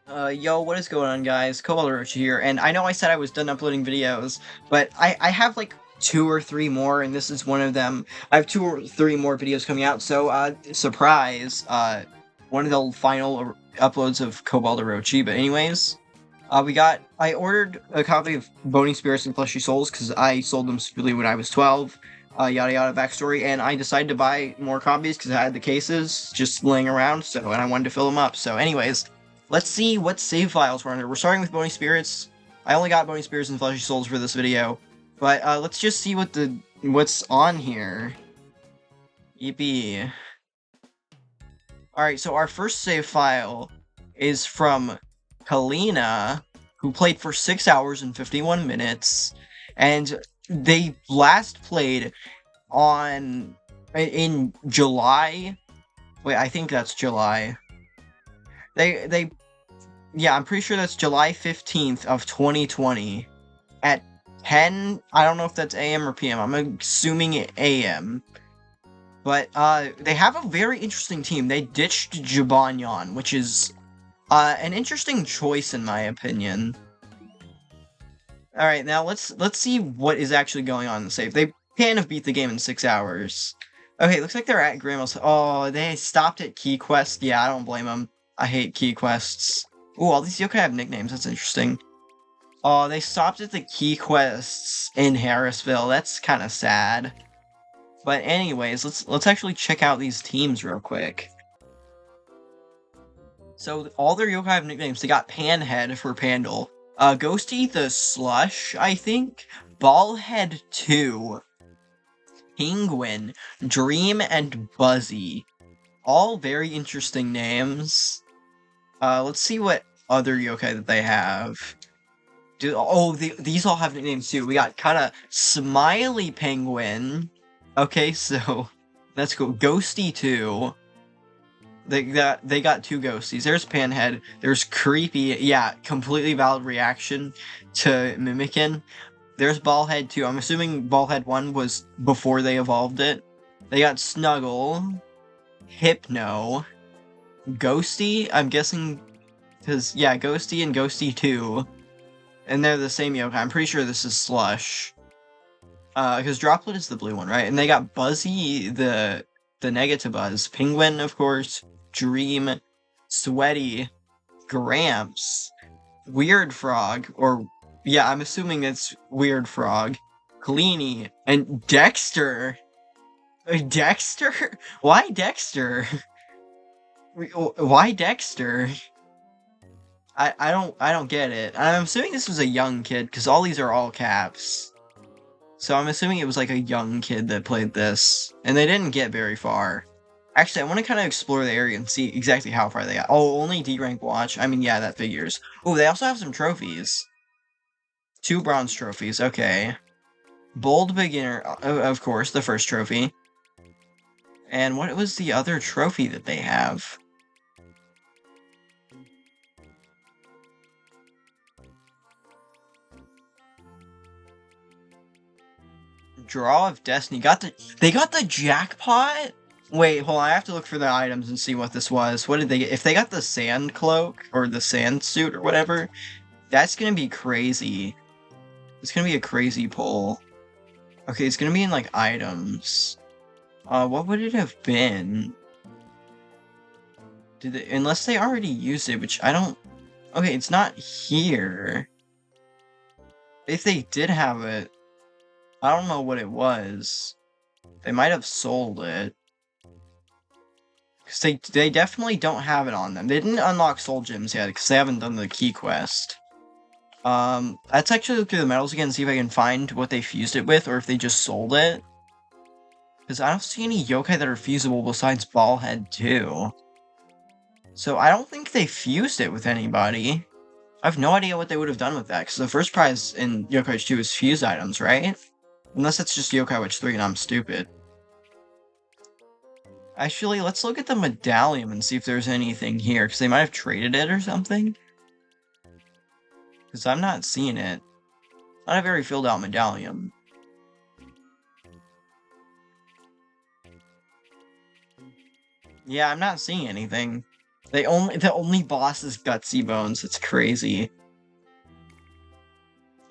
Yo, what is going on, guys? Kovalroach here, and I know I said I was done uploading videos, but I have like 2 or 3 more, and this is one of them. I have 2 or 3 more videos coming out, so, surprise, one of the final uploads of Kovalroach. But anyways, I ordered a copy of Bony Spirits and Fleshy Souls, because I sold them stupidly when I was 12, yada yada backstory, and I decided to buy more copies because I had the cases just laying around, and I wanted to fill them up. So anyways, let's see what save files we're under. We're starting with Bony Spirits. I only got Bony Spirits and Fleshy Souls for this video, but let's just see what's on here. Yippee. Alright, so our first save file is from Kalina, who played for 6 hours and 51 minutes, and they last played in July. Wait, I think that's July. Yeah, I'm pretty sure that's July 15th of 2020 at 10. I don't know if that's AM or PM. I'm assuming AM. But they have a very interesting team. They ditched Jibanyan, which is an interesting choice in my opinion. All right, now let's see what is actually going on in the save. They can have beat the game in 6 hours. Okay, looks like they're at Grandma's. Oh, they stopped at Key Quest. Yeah, I don't blame them. I hate Key Quests. Ooh, all these yokai have nicknames. That's interesting. Oh, they stopped at the Key Quests in Harrisville. That's kind of sad. But anyways, let's actually check out these teams real quick. So all their yokai have nicknames. They got Panhead for Pandal. Ghosty the Slush, I think. Ballhead 2. Penguin, Dream, and Buzzy. All very interesting names. Let's see what other yokai that they have. These all have nicknames too. We got kind of Smiley Penguin. Okay, so that's cool. Ghosty 2. They got 2 ghosties. There's Panhead. There's Creepy. Yeah, completely valid reaction to Mimikin. There's Ballhead 2. I'm assuming Ballhead 1 was before they evolved it. They got Snuggle, Hypno, Ghosty. I'm guessing because yeah, Ghosty and Ghosty 2, and they're the same yokai. I'm pretty sure this is Slush. Because Droplet is the blue one, right? And they got Buzzy, the Negativuzz, Penguin, of course, Dream, Sweaty, Gramps, Weird Frog, or yeah, I'm assuming it's Weird Frog, Kalini, and Dexter. Dexter? Why Dexter? Why Dexter? I don't get it. I'm assuming this was a young kid because all these are all caps. So I'm assuming it was like a young kid that played this, and they didn't get very far. Actually, I want to kind of explore the area and see exactly how far they got. Oh, only D rank watch. I mean, yeah, that figures. Oh, they also have some trophies. 2 bronze trophies. Okay. Bold beginner, of course, the first trophy. And what was the other trophy that they have? Draw of Destiny. They got the jackpot? Wait, hold on, I have to look for the items and see what this was. What did they get? If they got the sand cloak, or the sand suit, or whatever, that's gonna be crazy. It's gonna be a crazy pull. Okay, it's gonna be in, like, items. What would it have been? Unless they already used it, which I don't... Okay, it's not here. If they did have it, I don't know what it was. They might have sold it. Because they definitely don't have it on them. They didn't unlock soul gems yet, because they haven't done the key quest. Let's actually look through the medals again and see if I can find what they fused it with, or if they just sold it. Because I don't see any yokai that are fusible besides Ballhead 2. So I don't think they fused it with anybody. I have no idea what they would have done with that, because the first prize in Yokai Witch 2 is fuse items, right? Unless it's just Yokai Witch 3 and I'm stupid. Actually, let's look at the medallion and see if there's anything here, because they might have traded it or something. Because I'm not seeing it. Not a very filled out medallion. Yeah, I'm not seeing anything. The only boss is Gutsy Bones. It's crazy.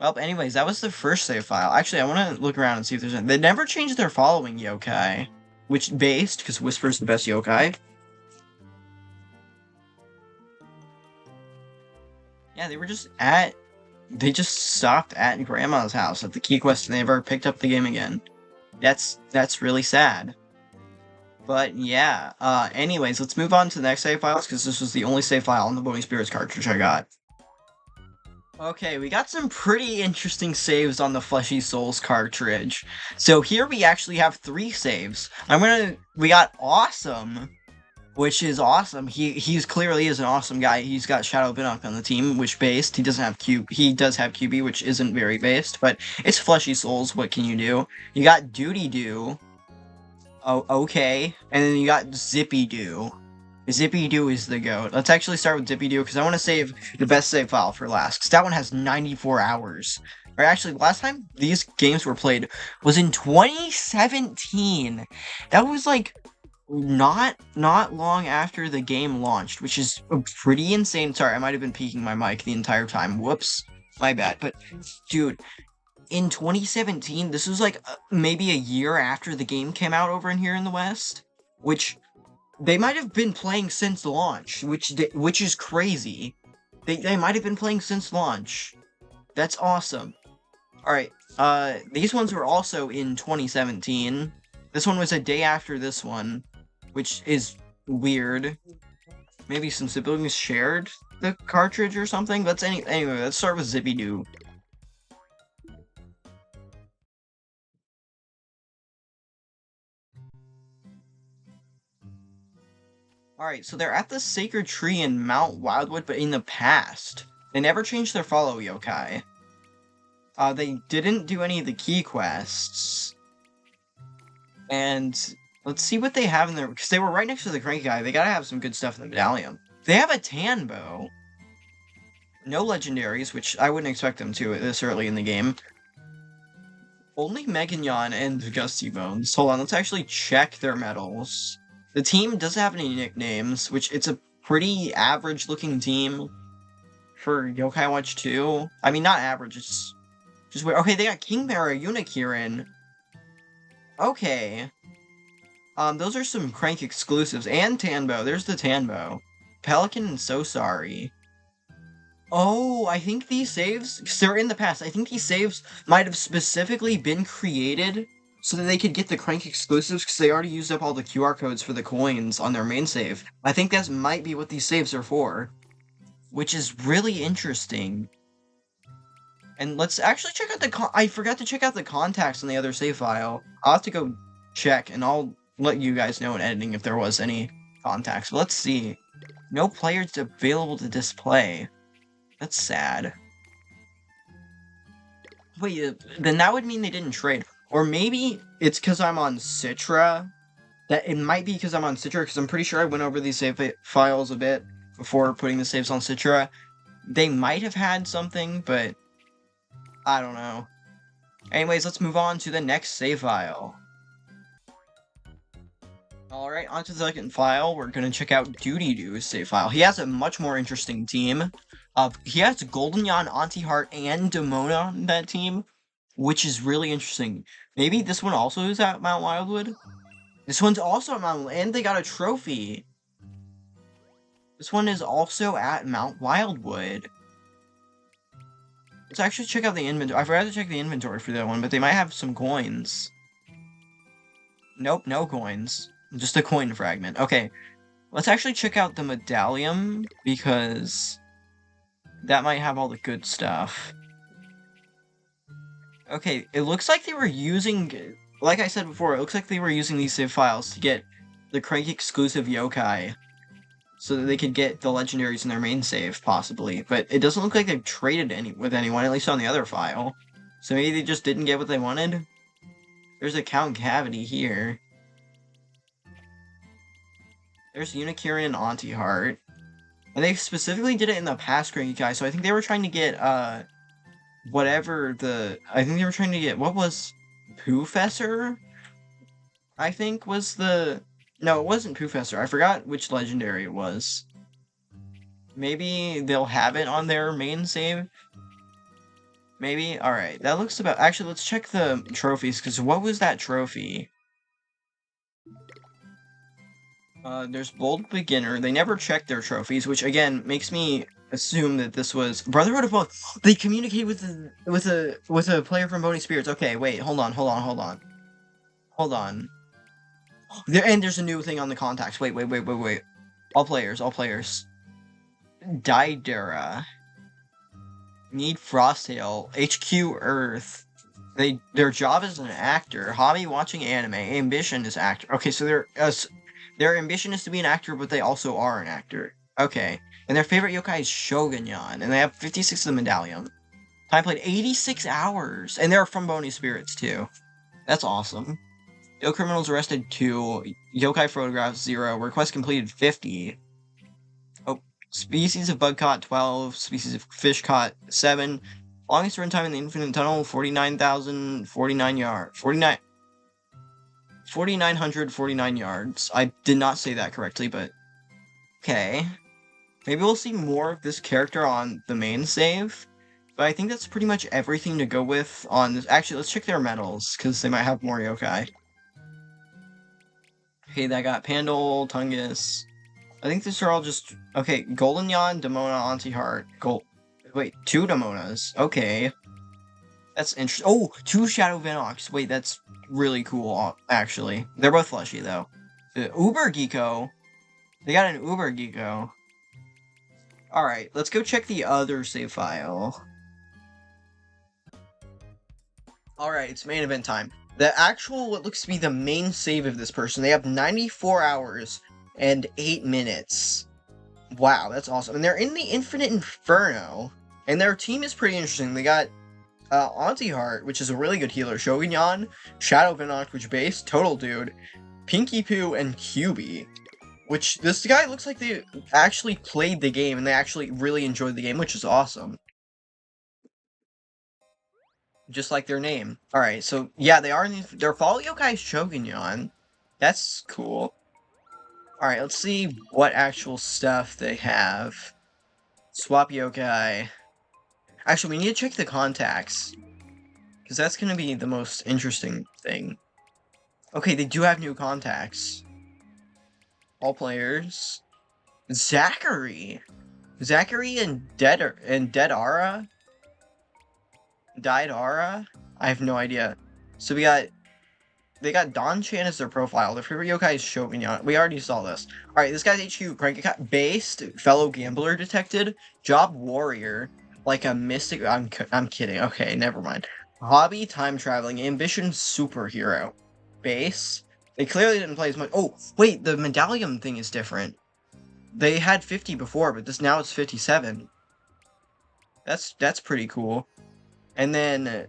Well, anyways, that was the first save file. Actually, I want to look around and see if there's any. They never changed their following yokai, which based because Whisper's the best yokai. Yeah, they were just at. They just stopped at Grandma's house at the key quest, and they never picked up the game again. That's really sad. But yeah. Anyways, let's move on to the next save files because this was the only save file on the Bony Spirits cartridge I got. Okay, we got some pretty interesting saves on the Fleshy Souls cartridge. So here we actually have 3 saves. We got Awesome, which is awesome. He's clearly is an awesome guy. He's got Shadow Binnock on the team, which based. He does have QB, which isn't very based, but it's Fleshy Souls. What can you do? You got Duty Doo. Oh, okay. And then you got Zippy Doo. Zippy Doo is the GOAT. Let's actually start with Zippy Doo, because I want to save the best save file for last, because that one has 94 hours. Or actually, last time these games were played was in 2017. That was, like, not long after the game launched, which is pretty insane. Sorry, I might have been peeking my mic the entire time. Whoops. My bad. But, dude, in 2017, this was, like, maybe a year after the game came out over in here in the West, which... They might have been playing since launch, which is crazy. They might have been playing since launch. That's awesome. Alright, these ones were also in 2017. This one was a day after this one, which is weird. Maybe some siblings shared the cartridge or something? Anyway, let's start with Zippy Doo. Alright, so they're at the Sacred Tree in Mount Wildwood, but in the past. They never changed their follow yokai. They didn't do any of the key quests. And let's see what they have in there, because they were right next to the cranky guy. They gotta have some good stuff in the medallion. They have a tan bow. No legendaries, which I wouldn't expect them to this early in the game. Only Meganyon and Gusty Bones. Hold on, let's actually check their medals. The team doesn't have any nicknames, which it's a pretty average-looking team for Yokai Watch 2. I mean, not average, it's just weird. Okay, they got Kingmara, Unikirin. Okay. Those are some Crank exclusives. And Tanbo. There's the Tanbo. Pelican and So Sorry. Oh, I think these saves, because they're in the past, I think these saves might have specifically been created so that they could get the Crank exclusives, because they already used up all the QR codes for the coins on their main save. I think that might be what these saves are for, which is really interesting. And let's actually check out I forgot to check out the contacts on the other save file. I'll have to go check, and I'll let you guys know in editing if there was any contacts. But let's see. No players available to display. That's sad. Wait, then that would mean they didn't trade. Or maybe it's because I'm on Citra. It might be because I'm on Citra, because I'm pretty sure I went over these save files a bit before putting the saves on Citra. They might have had something, but I don't know. Anyways, let's move on to the next save file. Alright, on to the second file. We're going to check out Duty Doo's save file. He has a much more interesting team. He has Goldenyan, Anti-Heart, and Demona on that team, which is really interesting. Maybe this one also is at Mount Wildwood? This one's also at Mount Wildwood, and they got a trophy. This one is also at Mount Wildwood. Let's actually check out the inventory. I forgot to check the inventory for that one, but they might have some coins. Nope, no coins. Just a coin fragment. Okay, let's actually check out the medallion, because that might have all the good stuff. Okay, it looks like they were using, like I said before, it looks like they were using these save files to get the Crank exclusive yokai, so that they could get the legendaries in their main save, possibly. But it doesn't look like they've traded with anyone, at least on the other file. So maybe they just didn't get what they wanted? There's a Count Cavity here. There's Unikirin and Anti-Heart. And they specifically did it in the past Cranky Guy, so I think they were trying to get, whatever the... I think they were trying to get... What was... Poofessor? I think was the... No, it wasn't Poofessor. I forgot which legendary it was. Maybe they'll have it on their main save. Maybe? Alright, that looks about... Actually, let's check the trophies, because what was that trophy? There's Bold Beginner. They never checked their trophies, which, again, makes me assume that this was... Brotherhood of Both! They communicate with a player from Bony Spirits. Okay, wait, hold on. Hold on. And there's a new thing on the contacts. Wait. All players. Daidera. Need Frosttail. HQ Earth. Their job is an actor. Hobby watching anime. Ambition is actor. Okay, so their ambition is to be an actor, but they also are an actor. Okay. And their favorite yokai is Shogunyan, and they have 56 of the medallion. Time played 86 hours, and they're from Bony Spirits too. That's awesome. Ill criminals arrested 2. Yokai photographs 0. Request completed 50. Oh, species of bug caught 12. Species of fish caught 7. Longest run time in the infinite tunnel 49,049 yards. 4,949 yards. I did not say that correctly, but okay. Maybe we'll see more of this character on the main save. But I think that's pretty much everything to go with on this. Actually, let's check their medals, because they might have more yokai. Okay, that got Pandol, Tungus. I think these are all just... Okay, Golden Yan, Demona, Anti-Heart. Wait, 2 Demonas. Okay. That's interesting. Oh, 2 Shadow Vinox. Wait, that's really cool, actually. They're both fleshy, though. The Uber Geeko. They got an Uber Geeko. Alright, let's go check the other save file. Alright, it's main event time. The actual, what looks to be the main save of this person, they have 94 hours and 8 minutes. Wow, that's awesome. And they're in the Infinite Inferno. And their team is pretty interesting. They got Anti-Heart, which is a really good healer. Shogunyan, Shadow Vinox, which base, Total Dude, Pinky Poo, and QB. Which, this guy looks like they actually played the game, and they actually really enjoyed the game, which is awesome. Just like their name. Alright, so, yeah, their Fall Yokai is Shogunyan. That's cool. Alright, let's see what actual stuff they have. Swap Yokai. Actually, we need to check the contacts. Because that's going to be the most interesting thing. Okay, they do have new contacts. All players. Zachary and Deadara? Daidara? I have no idea. So they got Don-chan as their profile. Their favorite yokai is Shogunyan. We already saw this. Alright, this guy's HQ. Cranky based. Fellow gambler detected. Job warrior. Like a mystic. I'm kidding. Okay, never mind. Hobby time traveling. Ambition superhero. Base. They clearly didn't play as much. Oh, wait, the medallion thing is different. They had 50 before, but now it's 57. That's pretty cool. And then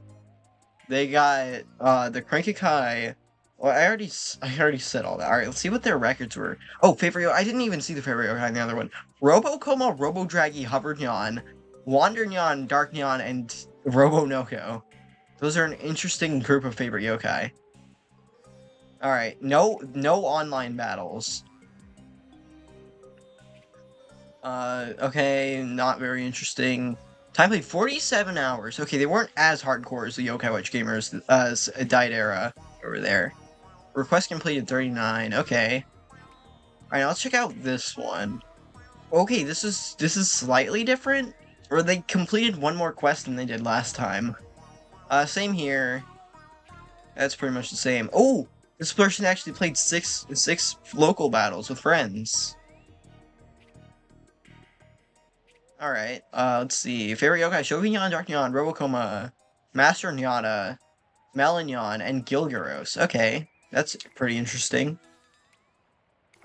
they got the Cranky Kai. Well, I already said all that. All right, let's see what their records were. Oh, favorite. I didn't even see the favorite yokai in the other one. Robo Coma, Robo Draggy, Hover Nyan, Wander Nyan, Dark Nyan, and Robo Noko. Those are an interesting group of favorite yokai. All right, no online battles. Okay, not very interesting. Time played 47 hours. Okay, they weren't as hardcore as the Yokai Watch gamers as Daidara over there. Request completed 39. Okay. Alright, now let's check out this one. Okay, this is slightly different. Or they completed one more quest than they did last time. Same here. That's pretty much the same. Oh! This person actually played six local battles with friends. Alright, let's see. Favorite yokai, Shogunyan, Dark Nyan, Robocoma, Master Nyata, Melanyon, and Gilgaros. Okay, that's pretty interesting.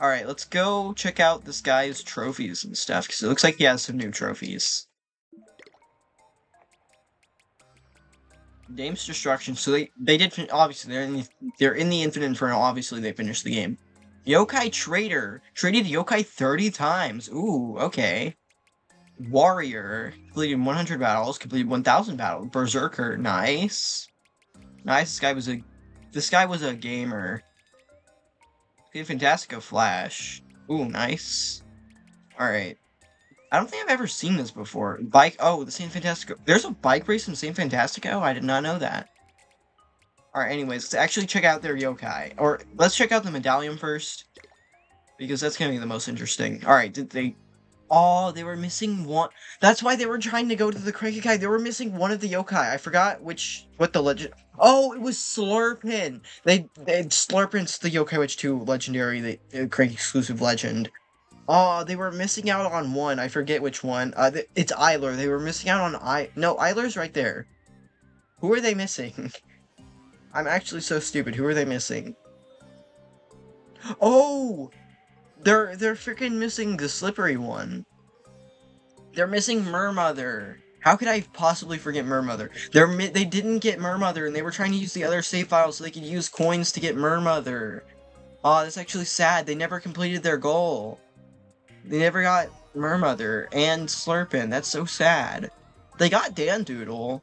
Alright, let's go check out this guy's trophies and stuff, because it looks like he has some new trophies. Game's destruction, so they did, obviously, they're in the Infinite Inferno, obviously they finished the game. Yokai Trader, traded Yokai 30 times, ooh, okay. Warrior, completed 100 battles, completed 1,000 battles. Berserker, nice. Nice, this guy was a gamer. Fantastico Flash. Ooh, nice. Alright. I don't think I've ever seen this before. Bike. Oh, the San Fantastico. There's a bike race in San Fantastico. I did not know that. All right. Anyways, let's actually check out their yokai, or let's check out the medallion first, because that's gonna be the most interesting. All right. Did they? Oh, they were missing one. That's why they were trying to go to the Cranky-kai. They were missing one of the yokai. I forgot what the legend. Oh, it was Slurpin. They Slurpin's the Yokai Witch 2 legendary, the Cranky exclusive legend. Oh, they were missing out on one. I forget which one. It's Eiler. They were missing out on No, Eiler's right there. Who are they missing? I'm actually so stupid. Who are they missing? Oh, they're freaking missing the slippery one. They're missing Mermother. How could I possibly forget Mermother? They didn't get Mermother, and they were trying to use the other save file so they could use coins to get Mermother. Oh, that's actually sad. They never completed their goal. They never got Mermother and Slurpin. That's so sad. They got Dandoodle.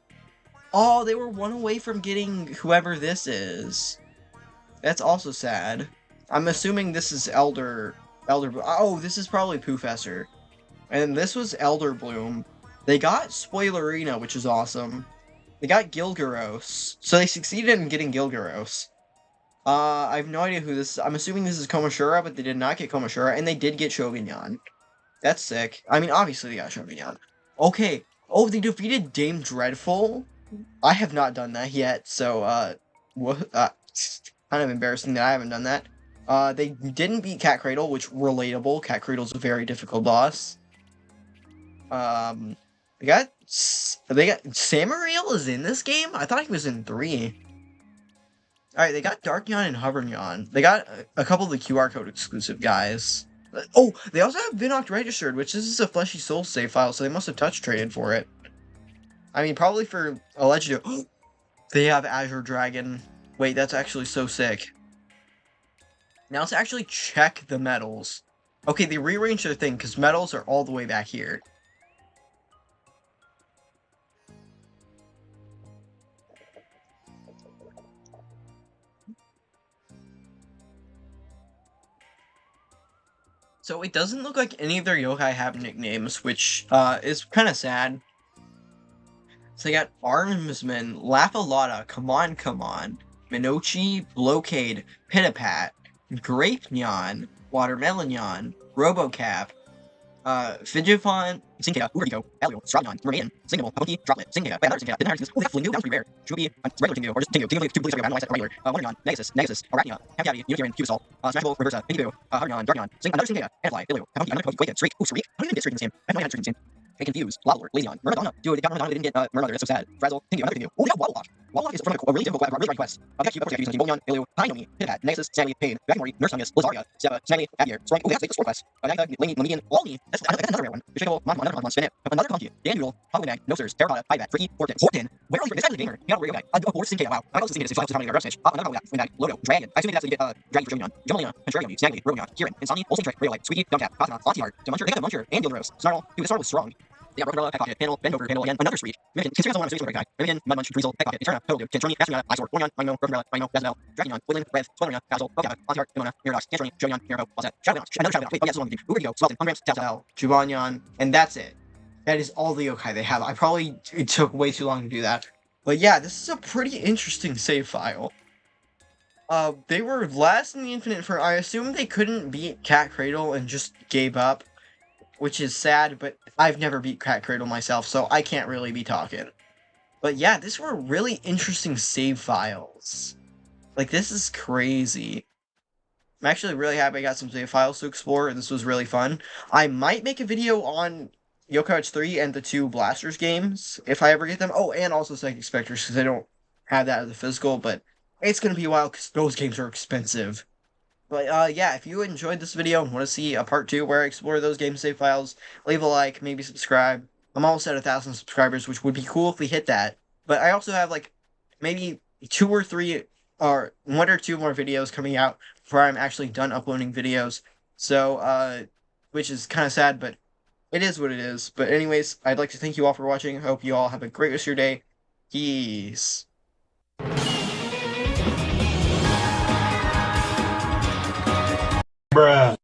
Oh, they were one away from getting whoever this is. That's also sad. I'm assuming this is Elder. Oh, this is probably Poofessor. And this was Elder Bloom. They got Spoilerina, which is awesome. They got Gilgaros. So they succeeded in getting Gilgaros. I have no idea who this is. I'm assuming this is Komashura, but they did not get Komashura, and they did get Shogunyan. That's sick. I mean, obviously they got Shogunyan. Okay. Oh, they defeated Dame Dreadful? I have not done that yet, so, kind of embarrassing that I haven't done that. They didn't beat Cat Cradle, which, relatable. Cat Cradle's a very difficult boss. They got Samariel is in this game? I thought he was in 3. Alright, they got Darknyan and Hoveryan. They got a couple of the QR code exclusive guys. Oh, they also have Vinoct registered, which this is a Fleshy Soul save file, so they must have touch traded for it. I mean, probably for a legendary. They have Azure Dragon. Wait, that's actually so sick. Now let's actually check the medals. Okay, they rearranged their thing, because medals are all the way back here. So it doesn't look like any of their yokai have nicknames, which is kind of sad. So they got Armsman, Laffalata, Come On, Minochi, Blocade, Pitapat, Grapenyan, Watermelonyan, Robocap, Fidgifon, Sinkea, Urigo, Elio, Strawyon, Mermaiden, Singable, Punky, Droplet, Sinkea, Bad Sinkea, Didn't Hard, oh, that Flingo, that was pretty rare. Shubi, regular Tingo, or just Tingo, Tingo, 2 Police, Randomized, regular, Wondergon, Negasus, Arachnia, Hamcavity, Unikirin, Cubisol, Smashable, Reversa, Inkibu, Hardion, Darkion, another Sinkea, Anfly, Ilio, Punky, another Quake, Streak, ooh, Streak, I don't even get Streak in this game. I have no idea how to Streak in this game. They confused, Loudlord, Lazion, Myrmidon, dude, they got Myrmidon, they didn't get Myrmidon, that's so sad. Frazzle, Tingu, another Tingu, oh, they got Waddlelock. Waddlelock is from a really difficult, really quest. I've got Cube, Portuguese, Bolyon, Ilio, Pinomi, Pitapat, Negasus, Sammy, Pain, Vagamori, Nurse Fungus, Lazaria, Steppa, Snaggy, Avier, Swank, oh, they have to take the sword quest. Nagita, Laney, Lemedian, Walny, that's another rare one. Bishable, Mon, Spinnet, another Conky, Danduel, Hoglymag, Nosers, Terracotta, Hybat, Fricky, Horton. Where are you? This guy's a gamer. He got a real guy. A fourth Sinkea, wow. I also think it's a family of Snitch. Another Hoglymag, Wingag, Lodo, Dragon. I assume that's to get Dragon for Shogunyan, Jumalina, Contrarium, Snagly, Robion, Kirin, Insomni, Olsen Trick, Raillight, Squeaky, Dumbcat, Cosmonaut, Ontiart, Demuncher, they got a Muncher, and Gilderos, Snarl, dude, the Snarl was strong. They got Rockabella, Packpocket, Panel, Bendover, Panel, again, another Screech. Mimikin, considers one of the Switch guy. Mimikin, Mudmunch, Drizzle, Packpocket, Eterna, Total, Cantroni, Astronauta, Eyesore, Warnion, Rhino, Rockabella, Rhino, Razzabelle, Dragonion, Woodland, Breath, Spoilerina, Basil, Bokata, Ontiart, Imona, Miradox, Cantroni, Shogunyan, Mirabeau, Allset, Shadowlands, another Shadowlands, wait, oh yeah, so long, Ubergo, Swelton, Unramps, Telltale, Jubanyan, and that's it. That is all the yokai they have. It took way too long to do that. But yeah, this is a pretty interesting save file. They were last in the Infinite for, I assume they couldn't beat Cat Cradle and just gave up, which is sad, but I've never beat Cat Cradle myself, so I can't really be talking. But yeah, these were really interesting save files. Like, this is crazy. I'm actually really happy I got some save files to explore, and this was really fun. I might make a video on Yokai Watch 3 and the 2 Blasters games, if I ever get them. Oh, and also Psychic Spectres, because I don't have that as a physical, but it's going to be a while, because those games are expensive. But, yeah, if you enjoyed this video and want to see a part 2 where I explore those game save files, leave a like, maybe subscribe. I'm almost at 1,000 subscribers, which would be cool if we hit that. But I also have, like, maybe 2 or 3, or 1 or 2 more videos coming out before I'm actually done uploading videos. So, which is kind of sad, but it is what it is. But anyways, I'd like to thank you all for watching. I hope you all have a great rest of your day. Peace. Bruh.